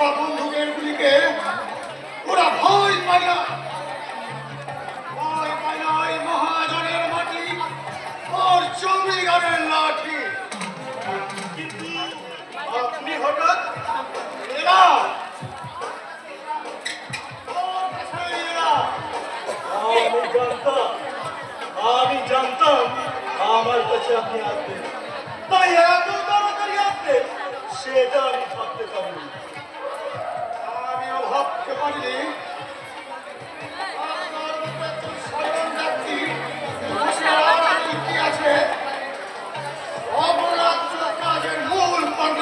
বন্ধুদের গুলিকে ওরা ভয় পায় না, ওই মহাজনের মাটি ওর জমিদারের লাঠি। কিন্তু আপনি হঠাৎ এরা আমি জানতাম আমার কাছে আপনি আসবেন, তাই এত তাড়াতাড়ি আসবেন সেটা আমি ভাবতে পারিনি। আমিও ভাবতে পারিনি আছে অপরাধ কাজের মূল পণ্য।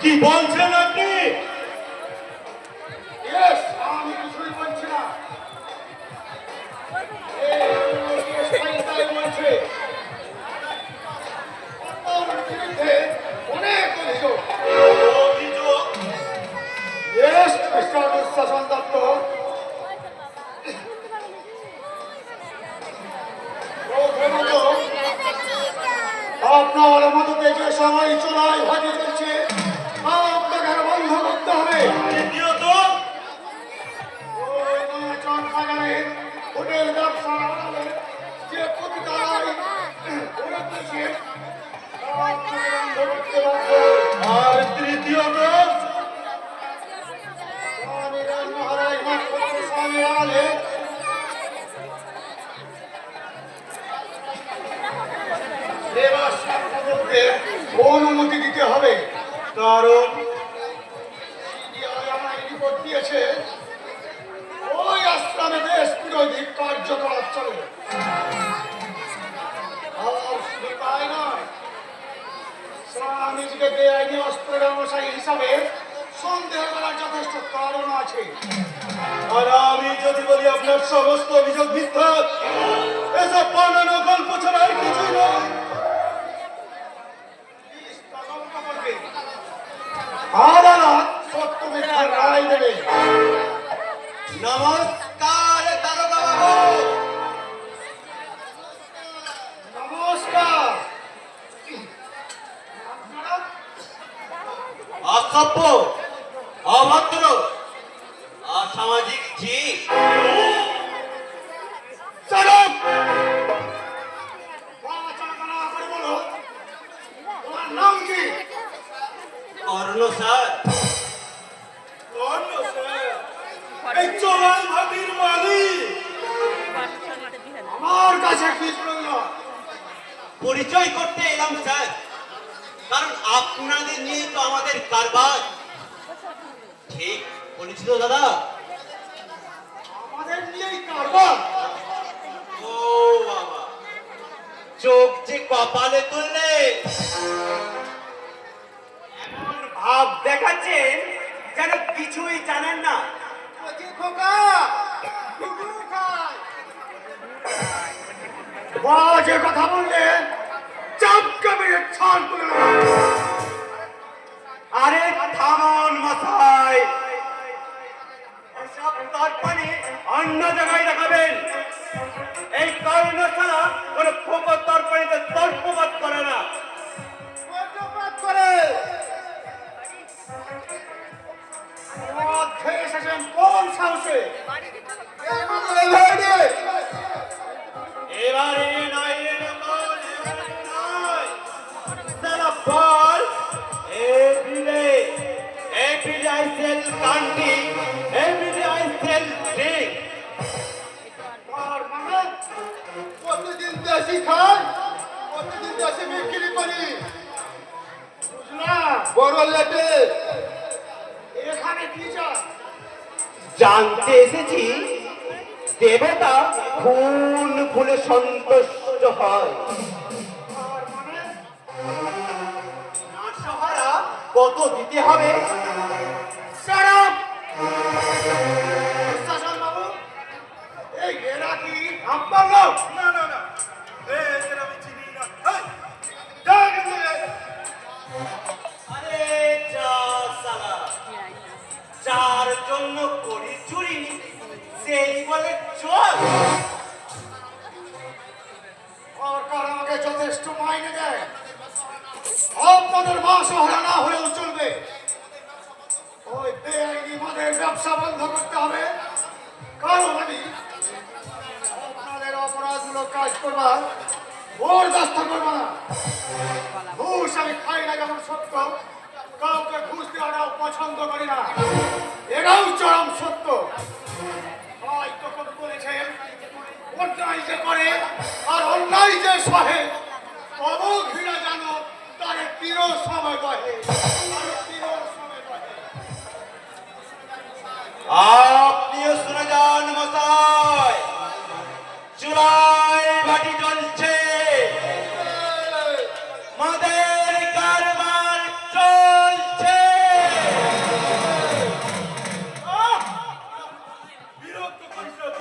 কি বলছেন আপনি? আমি কিছুই বলছি না, বলছে অনেক অভিযোগ। শাসন দত্ত আপনার মদতে যে সময় চোরাই ভাজি চলছে আপনাকে বন্ধ করতে হবে। হোটেল ব্যবসা যে প্রতিদায় আর তৃতীয়ত অনুমতি দিতে হবে, কারণ রিপোর্ট দিয়েছে ওই আশ্রমে দেশ বিরোধী কার্যকলাপ চলে। শুধু তাই নয়, স্বামীজিকে বেআইনি অস্ত্র ব্যবসায়ী হিসাবে সন্দেহ করার যথেষ্ট কারণ আছে। আর আমি যদি বলি আপনার সমস্ত অভিযোগ মিথ্যা, এসব বানানো গল্প ছাড়া আর কিছুই নয়, আদালত সত্য মিথ্যার রায় দেবে। নমস্কার দারোগা বাবু। নমস্কার। অসভ্য, অভদ্র, অসামাজিক জীব। তোমার নাম কি? কর্ণ স্যার। কর্ণ স্যার? এই চোরাই ভাটির মালিক আমার কাছে কি প্রয়োজন? পরিচয় করতে এলাম স্যার, কারণ আপনাদের নিয়ে তো আমাদের কারবার। ঠিক বলেছি তো দাদা? আমাদের নিয়েই কারবার? ও বাবা, চোখ যে কপালে তুললে, এমন ভাব দেখাচ্ছেন যেন কিছুই জানেন না। যে কথা বললেন চাপকে মেরে ছাড় তুলে নেব। আরে থামন মশাই, এসব তর্পণে অন্য জায়গায় দেখাবেন। এই কর্ণ ছাড়া কোন ফোকর তর্পণীতে তর্কপাত করে না। করে এসেছেন কোন সাহসে? এবারে নয় বল everyday I sell country, everyday I sell drink. প্রতিদিন দেশি খাই, প্রতিদিন দেশি বিক্রি করি, বুঝলাম? বড় লেটে এখানে কি চাই? জানতে এসেছি দেবতা খুন ভুলে সন্তুষ্ট হয়। কত দিতে হবে? Shut up! জন্য করি চুরি সেই বলে চোর। সরকার আমাকে যথেষ্ট মাইনে দেয়, আপনাদের মাসহারা না হলেও চলবে। ওই বেআইনি মদের ব্যবসা বন্ধ করতে হবে, কারণ আমি আপনাদের অপরাধমূলক কাজ করবার বরদাস্ত করবো না। ঘুষ আমি খাই না যেমন সত্য, কাউকে ঘুষ দেওয়াটাও পছন্দ করি না, এটাও চরম সত্য। ভাই তখন বলেছেন অন্যায় যে করে আর অন্যায় যে সহে, তব ঘৃণা জানো তার তীর সময় বহে, তার তীর সময় বহে। আপনিও শুনে যান মশাই, চুলায় ভাটি জ্বলছে, মদের কারবার চলছে। বিরক্ত করিস না